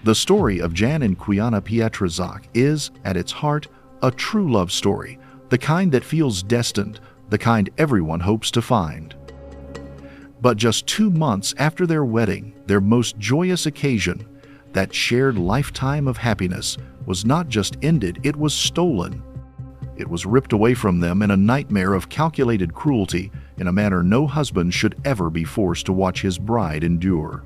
The story of Jan and Quiana Pietrzak is, at its heart, a true love story, the kind that feels destined, the kind everyone hopes to find. But just 2 months after their wedding, their most joyous occasion, that shared lifetime of happiness was not just ended, it was stolen. It was ripped away from them in a nightmare of calculated cruelty, in a manner no husband should ever be forced to watch his bride endure.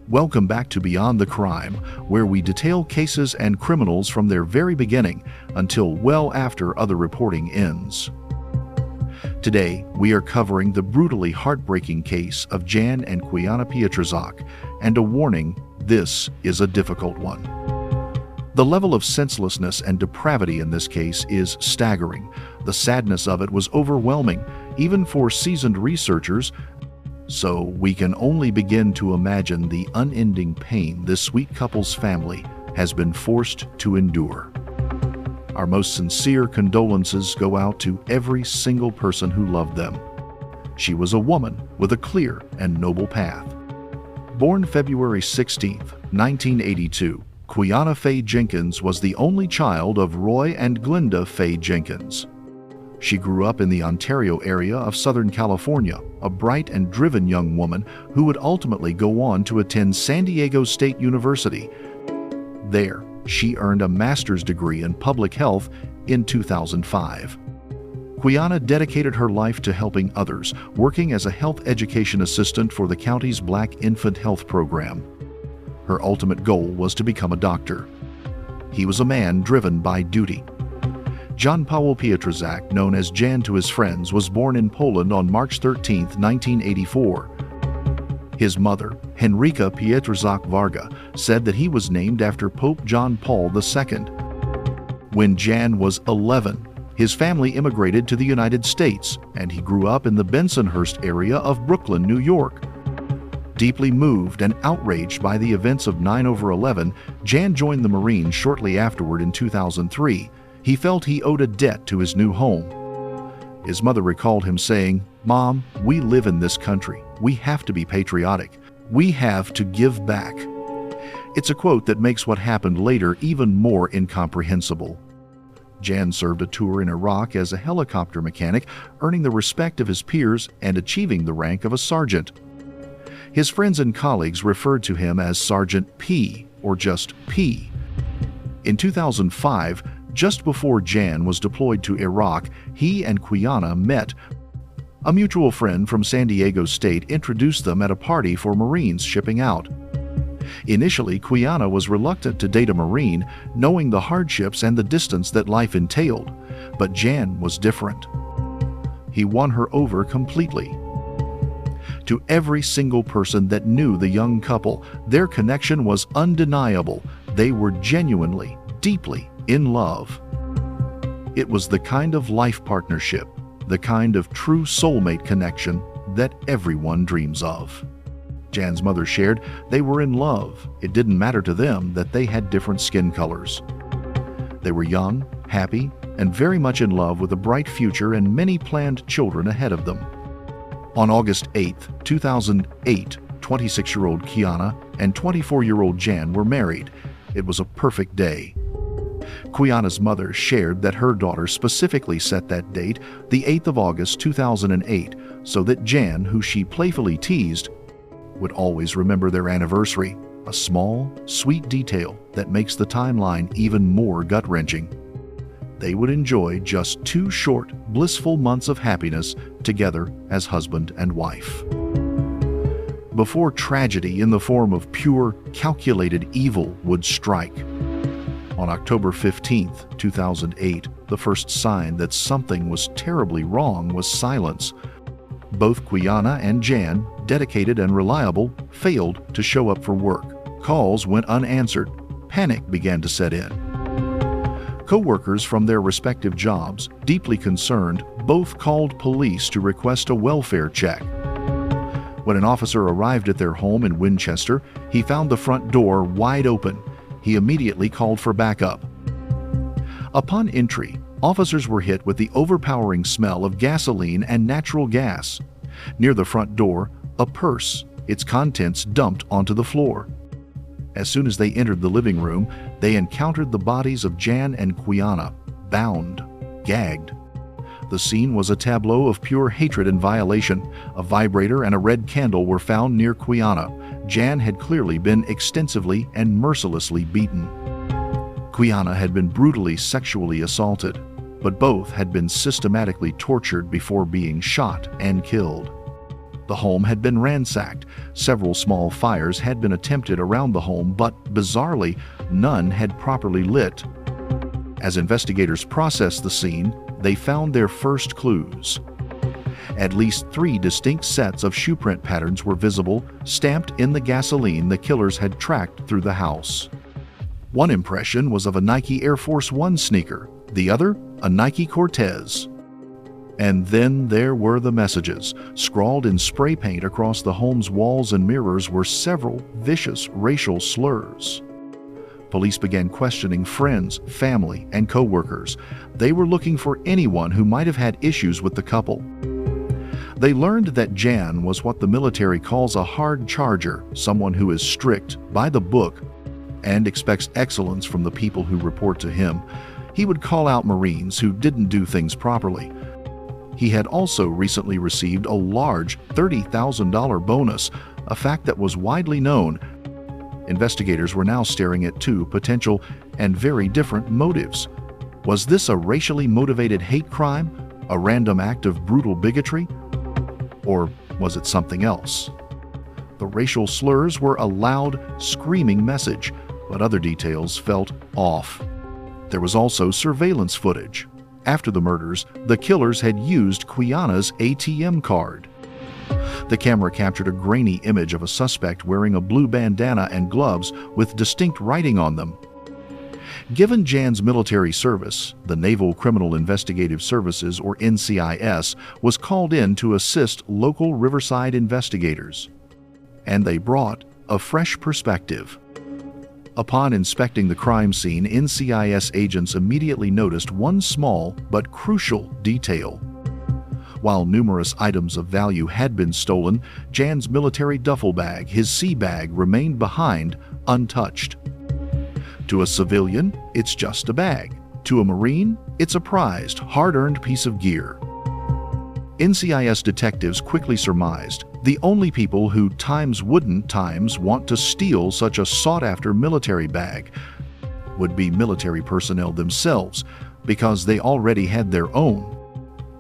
Welcome back to Beyond the Crime, where we detail cases and criminals from their very beginning until well after other reporting ends. Today, we are covering the brutally heartbreaking case of Jan and Quiana Pietrzak, and a warning, this is a difficult one. The level of senselessness and depravity in this case is staggering. The sadness of it was overwhelming, even for seasoned researchers, so we can only begin to imagine the unending pain this sweet couple's family has been forced to endure. Our most sincere condolences go out to every single person who loved them. She was a woman with a clear and noble path. Born February 16, 1982, Quiana Faye Jenkins was the only child of Roy and Glenda Faye Jenkins. She grew up in the Ontario area of Southern California, a bright and driven young woman who would ultimately go on to attend San Diego State University. There, she earned a master's degree in public health in 2005. Quiana dedicated her life to helping others, working as a health education assistant for the county's Black Infant Health Program. Her ultimate goal was to become a doctor. He was a man driven by duty. Jan Petrazach, known as Jan to his friends, was born in Poland on March 13, 1984. His mother, Henryka Petrazach Varga, said that he was named after Pope John Paul II. When Jan was 11, his family immigrated to the United States, and he grew up in the Bensonhurst area of Brooklyn, New York. Deeply moved and outraged by the events of 9/11, Jan joined the Marines shortly afterward in 2003. He felt he owed a debt to his new home. His mother recalled him saying, "Mom, we live in this country. We have to be patriotic. We have to give back." It's a quote that makes what happened later even more incomprehensible. Jan served a tour in Iraq as a helicopter mechanic, earning the respect of his peers and achieving the rank of a sergeant. His friends and colleagues referred to him as Sergeant P, or just P. In 2005, just before Jan was deployed to Iraq, he and Quiana met. A mutual friend from San Diego State introduced them at a party for Marines shipping out. Initially, Quiana was reluctant to date a Marine, knowing the hardships and the distance that life entailed, but Jan was different. He won her over completely. To every single person that knew the young couple, their connection was undeniable. They were genuinely, deeply in love. It was the kind of life partnership, the kind of true soulmate connection that everyone dreams of. Jan's mother shared they were in love. It didn't matter to them that they had different skin colors. They were young, happy, and very much in love with a bright future and many planned children ahead of them. On August 8, 2008, 26-year-old Quiana and 24-year-old Jan were married. It was a perfect day. Quiana's mother shared that her daughter specifically set that date, the 8th of August 2008, so that Jan, who she playfully teased, would always remember their anniversary, a small, sweet detail that makes the timeline even more gut-wrenching. They would enjoy just 2 short, blissful months of happiness together as husband and wife. Before tragedy in the form of pure, calculated evil would strike. On October 15, 2008, the first sign that something was terribly wrong was silence. Both Quiana and Jan, dedicated and reliable, failed to show up for work. Calls went unanswered. Panic began to set in. Co-workers from their respective jobs, deeply concerned, both called police to request a welfare check. When an officer arrived at their home in Winchester, he found the front door wide open. He immediately called for backup. Upon entry, officers were hit with the overpowering smell of gasoline and natural gas. Near the front door, a purse, its contents dumped onto the floor. As soon as they entered the living room, they encountered the bodies of Jan and Quiana, bound, gagged. The scene was a tableau of pure hatred and violation. A vibrator and a red candle were found near Quiana. Jan had clearly been extensively and mercilessly beaten. Quiana had been brutally sexually assaulted, but both had been systematically tortured before being shot and killed. The home had been ransacked. Several small fires had been attempted around the home, but bizarrely, none had properly lit. As investigators processed the scene, they found their first clues. At least 3 distinct sets of shoe print patterns were visible, stamped in the gasoline the killers had tracked through the house. One impression was of a Nike Air Force One sneaker, the other a Nike Cortez. And then there were the messages. Scrawled in spray paint across the home's walls and mirrors were several vicious racial slurs. Police began questioning friends, family, and co-workers. They were looking for anyone who might have had issues with the couple. They learned that Jan was what the military calls a hard charger, someone who is strict, by the book, and expects excellence from the people who report to him. He would call out Marines who didn't do things properly. He had also recently received a large $30,000 bonus, a fact that was widely known. Investigators were now staring at 2 potential and very different motives. Was this a racially motivated hate crime, a random act of brutal bigotry? Or was it something else? The racial slurs were a loud, screaming message, but other details felt off. There was also surveillance footage. After the murders, the killers had used Quiana's ATM card. The camera captured a grainy image of a suspect wearing a blue bandana and gloves with distinct writing on them. Given Jan's military service, the Naval Criminal Investigative Services, or NCIS, was called in to assist local Riverside investigators. And they brought a fresh perspective. Upon inspecting the crime scene, NCIS agents immediately noticed one small but crucial detail. While numerous items of value had been stolen, Jan's military duffel bag, his sea bag, remained behind, untouched. To a civilian, it's just a bag. To a Marine, it's a prized, hard-earned piece of gear. NCIS detectives quickly surmised the only people who wouldn't want to steal such a sought-after military bag would be military personnel themselves, because they already had their own.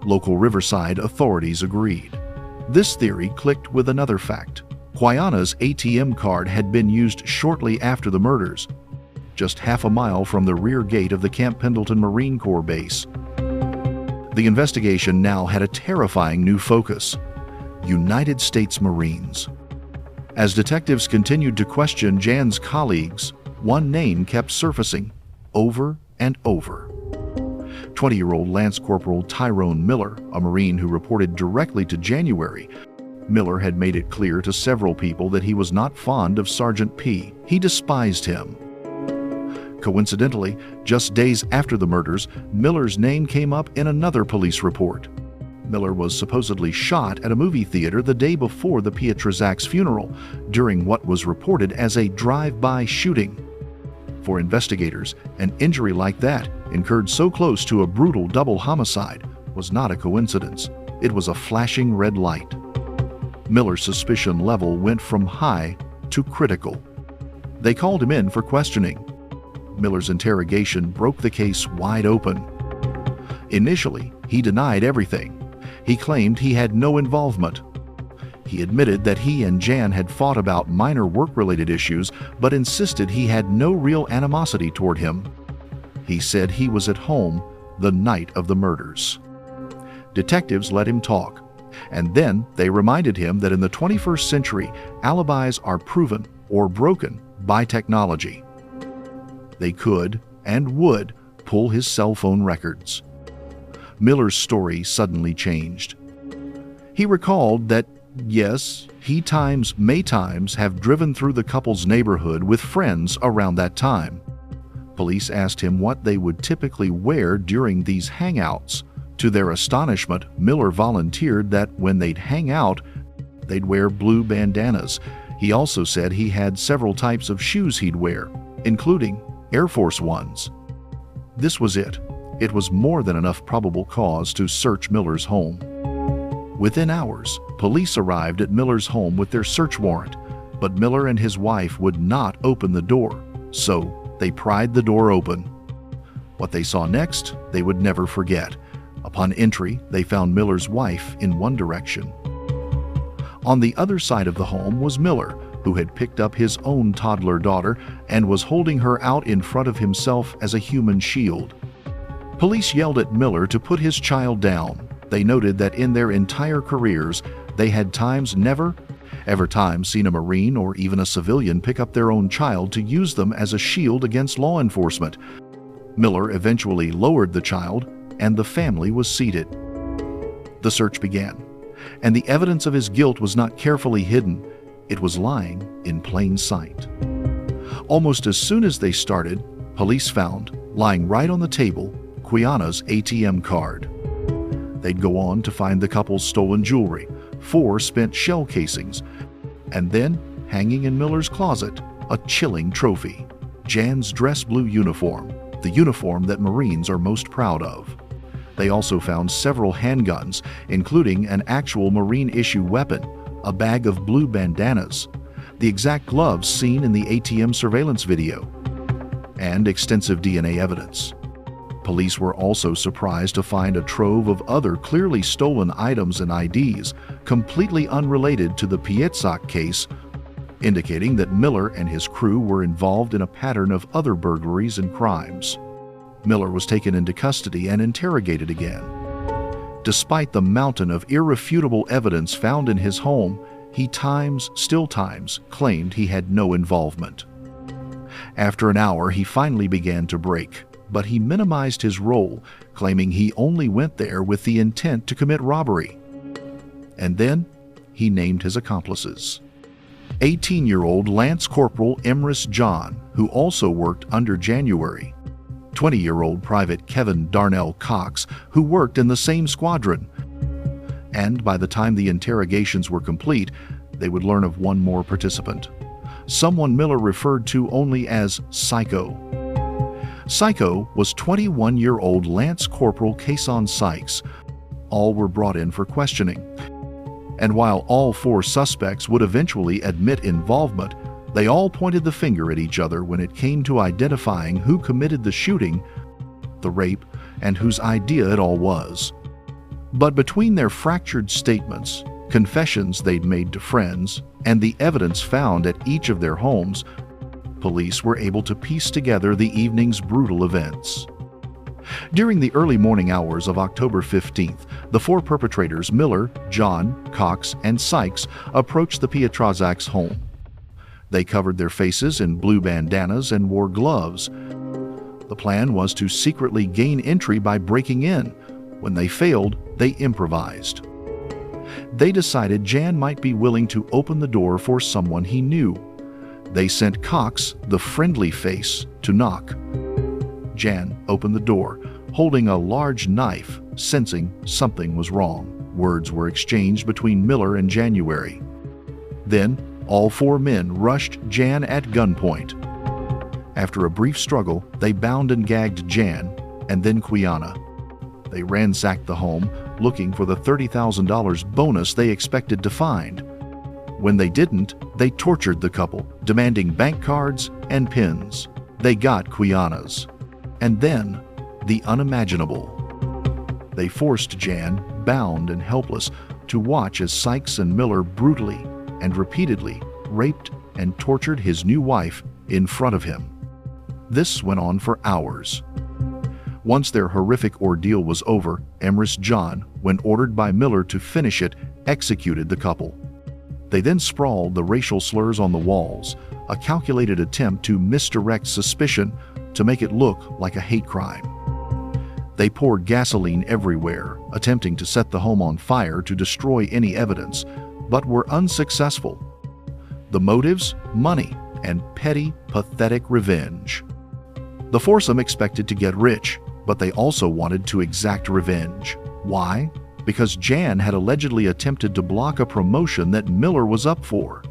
Local Riverside authorities agreed. This theory clicked with another fact. Quiana's ATM card had been used shortly after the murders, just half a mile from the rear gate of the Camp Pendleton Marine Corps base. The investigation now had a terrifying new focus: United States Marines. As detectives continued to question Jan's colleagues, one name kept surfacing over and over. 20-year-old Lance Corporal Tyrone Miller, a Marine who reported directly to January. Miller had made it clear to several people that he was not fond of Sergeant P. He despised him. Coincidentally, just days after the murders, Miller's name came up in another police report. Miller was supposedly shot at a movie theater the day before the Petrazach's funeral, during what was reported as a drive-by shooting. For investigators, an injury like that, incurred so close to a brutal double homicide, was not a coincidence. It was a flashing red light. Miller's suspicion level went from high to critical. They called him in for questioning. Miller's interrogation broke the case wide open. Initially, he denied everything. He claimed he had no involvement. He admitted that he and Jan had fought about minor work-related issues, but insisted he had no real animosity toward him. He said he was at home the night of the murders. Detectives let him talk, and then they reminded him that in the 21st century, alibis are proven or broken by technology. They could and would pull his cell phone records. Miller's story suddenly changed. He recalled that, yes, he may times have driven through the couple's neighborhood with friends around that time. Police asked him what they would typically wear during these hangouts. To their astonishment, Miller volunteered that when they'd hang out, they'd wear blue bandanas. He also said he had several types of shoes he'd wear, including Air Force Ones. This was it. It was more than enough probable cause to search Miller's home. Within hours, police arrived at Miller's home with their search warrant, but Miller and his wife would not open the door, so they pried the door open. What they saw next, they would never forget. Upon entry, they found Miller's wife in one direction. On the other side of the home was Miller, who had picked up his own toddler daughter and was holding her out in front of himself as a human shield. Police yelled at Miller to put his child down. They noted that in their entire careers, they had never seen a Marine or even a civilian pick up their own child to use them as a shield against law enforcement. Miller eventually lowered the child, and the family was seated. The search began, and the evidence of his guilt was not carefully hidden. It was lying in plain sight. Almost as soon as they started, police found, lying right on the table, Quiana's ATM card. They'd go on to find the couple's stolen jewelry, 4 spent shell casings, and then, hanging in Miller's closet, a chilling trophy, Jan's dress blue uniform, the uniform that Marines are most proud of. They also found several handguns, including an actual Marine-issue weapon, a bag of blue bandanas, the exact gloves seen in the ATM surveillance video, and extensive DNA evidence. Police were also surprised to find a trove of other clearly stolen items and IDs, completely unrelated to the Pietrzak case, indicating that Miller and his crew were involved in a pattern of other burglaries and crimes. Miller was taken into custody and interrogated again. Despite the mountain of irrefutable evidence found in his home, he still times claimed he had no involvement. After an hour, he finally began to break, but he minimized his role, claiming he only went there with the intent to commit robbery. And then he named his accomplices. 18-year-old Lance Corporal Emrys John, who also worked under January, 20-year-old Private Kevin Darnell Cox, who worked in the same squadron. And by the time the interrogations were complete, they would learn of one more participant, someone Miller referred to only as Psycho. Psycho was 21-year-old Lance Corporal Kason Sykes. All were brought in for questioning. And while all 4 suspects would eventually admit involvement, they all pointed the finger at each other when it came to identifying who committed the shooting, the rape, and whose idea it all was. But between their fractured statements, confessions they'd made to friends, and the evidence found at each of their homes, police were able to piece together the evening's brutal events. During the early morning hours of October 15th, the 4 perpetrators, Miller, John, Cox, and Sykes, approached the Petrazachs' home. They covered their faces in blue bandanas and wore gloves. The plan was to secretly gain entry by breaking in. When they failed, they improvised. They decided Jan might be willing to open the door for someone he knew. They sent Cox, the friendly face, to knock. Jan opened the door, holding a large knife, sensing something was wrong. Words were exchanged between Miller and January. Then, all 4 men rushed Jan at gunpoint. After a brief struggle, they bound and gagged Jan, and then Quiana. They ransacked the home, looking for the $30,000 bonus they expected to find. When they didn't, they tortured the couple, demanding bank cards and pins. They got Quiana's. And then, the unimaginable. They forced Jan, bound and helpless, to watch as Sykes and Miller brutally and repeatedly raped and tortured his new wife in front of him. This went on for hours. Once their horrific ordeal was over, Emrys John, when ordered by Miller to finish it, executed the couple. They then sprawled the racial slurs on the walls, a calculated attempt to misdirect suspicion to make it look like a hate crime. They poured gasoline everywhere, attempting to set the home on fire to destroy any evidence, but were unsuccessful. The motives? Money and petty, pathetic revenge. The foursome expected to get rich, but they also wanted to exact revenge. Why? Because Jan had allegedly attempted to block a promotion that Miller was up for.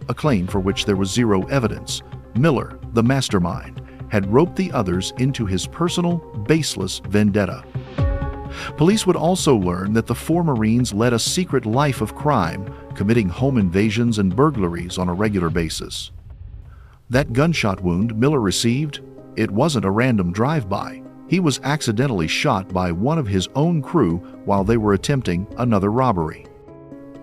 a claim for which there was zero evidence. Miller, the mastermind, had roped the others into his personal, baseless vendetta. Police would also learn that the four Marines led a secret life of crime, committing home invasions and burglaries on a regular basis. That gunshot wound Miller received, it wasn't a random drive-by. He was accidentally shot by one of his own crew while they were attempting another robbery.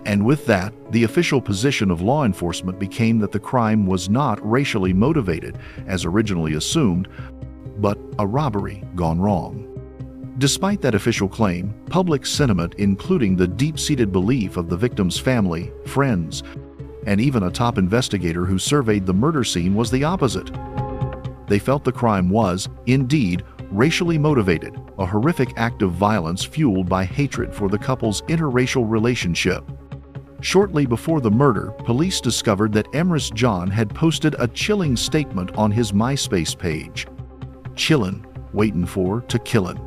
And with that, the official position of law enforcement became that the crime was not racially motivated, as originally assumed, but a robbery gone wrong. Despite that official claim, public sentiment, including the deep-seated belief of the victim's family, friends, and even a top investigator who surveyed the murder scene, was the opposite. They felt the crime was, indeed, racially motivated, a horrific act of violence fueled by hatred for the couple's interracial relationship. Shortly before the murder, police discovered that Emrys John had posted a chilling statement on his MySpace page. "Chillin', waitin' for to killin'."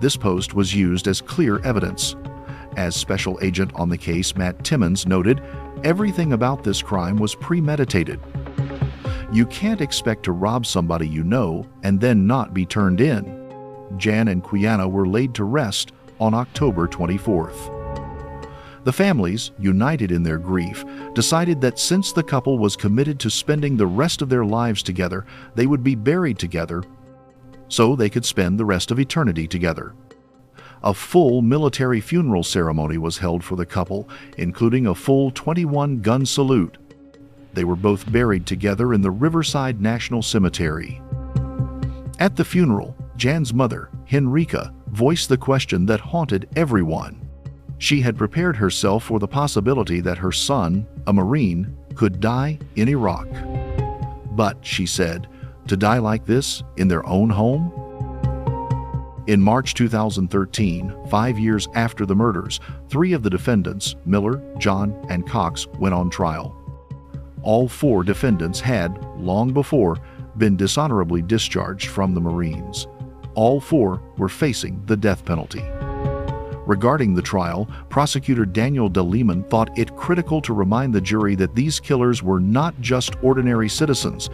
This post was used as clear evidence. As Special Agent on the case Matt Timmons noted, everything about this crime was premeditated. You can't expect to rob somebody you know and then not be turned in. Jan and Quiana were laid to rest on October 24th. The families, united in their grief, decided that since the couple was committed to spending the rest of their lives together, they would be buried together so they could spend the rest of eternity together. A full military funeral ceremony was held for the couple, including a full 21-gun salute. They were both buried together in the Riverside National Cemetery. At the funeral, Jan's mother, Henrika, voiced the question that haunted everyone. She had prepared herself for the possibility that her son, a Marine, could die in Iraq. But, she said, to die like this in their own home? In March 2013, 5 years after the murders, 3 of the defendants, Miller, John, and Cox, went on trial. All 4 defendants had, long before, been dishonorably discharged from the Marines. All 4 were facing the death penalty. Regarding the trial, prosecutor Daniel de Lehman thought it critical to remind the jury that these killers were not just ordinary citizens.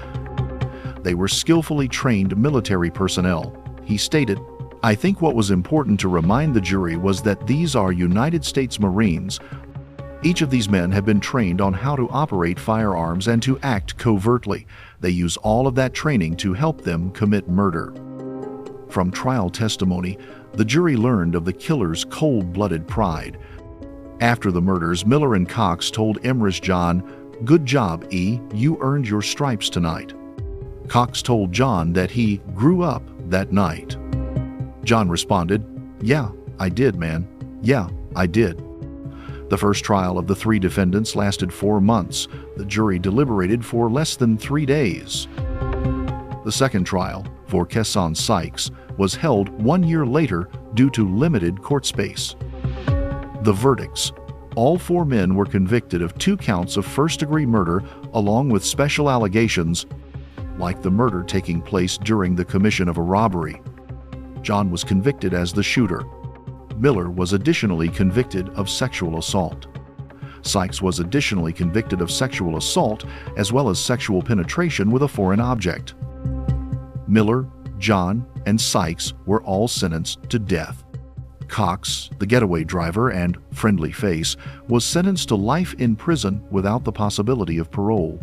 They were skillfully trained military personnel. He stated, "I think what was important to remind the jury was that these are United States Marines. Each of these men have been trained on how to operate firearms and to act covertly. They use all of that training to help them commit murder." From trial testimony, the jury learned of the killer's cold-blooded pride. After the murders, Miller and Cox told Emrys John, "Good job, E, you earned your stripes tonight." Cox told John that he grew up that night. John responded, "Yeah, I did, man. Yeah, I did." The first trial of the 3 defendants lasted 4 months. The jury deliberated for less than 3 days. The second trial, for Kesson Sykes, was held 1 year later due to limited court space. The verdicts. All 4 men were convicted of 2 counts of first-degree murder along with special allegations, like the murder taking place during the commission of a robbery. John was convicted as the shooter. Miller was additionally convicted of sexual assault. Sykes was additionally convicted of sexual assault as well as sexual penetration with a foreign object. Miller, John, and Sykes were all sentenced to death. Cox, the getaway driver and friendly face, was sentenced to life in prison without the possibility of parole.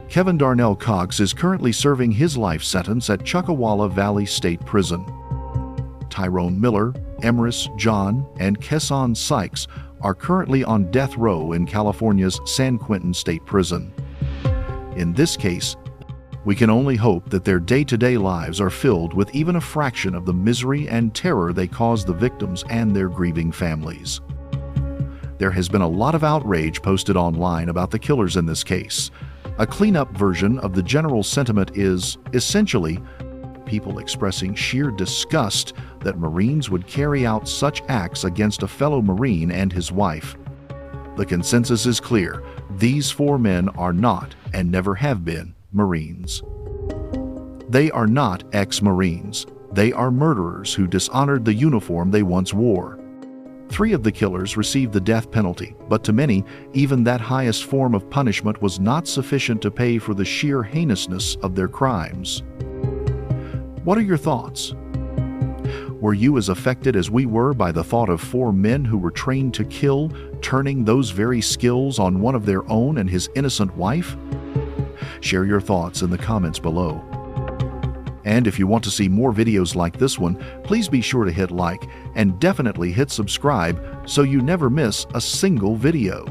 Kevin Darnell Cox is currently serving his life sentence at Chuckawalla Valley State Prison. Tyrone Miller, Emrys John, and Kesson Sykes are currently on death row in California's San Quentin State Prison. In this case, we can only hope that their day-to-day lives are filled with even a fraction of the misery and terror they cause the victims and their grieving families. There has been a lot of outrage posted online about the killers in this case. A clean-up version of the general sentiment is, essentially, people expressing sheer disgust that Marines would carry out such acts against a fellow Marine and his wife. The consensus is clear. These 4 men are not, and never have been, Marines. They are not ex-Marines. They are murderers who dishonored the uniform they once wore. 3 of the killers received the death penalty, but to many, even that highest form of punishment was not sufficient to pay for the sheer heinousness of their crimes. What are your thoughts? Were you as affected as we were by the thought of 4 men who were trained to kill, turning those very skills on one of their own and his innocent wife? Share your thoughts in the comments below. And if you want to see more videos like this one, please be sure to hit like and definitely hit subscribe so you never miss a single video.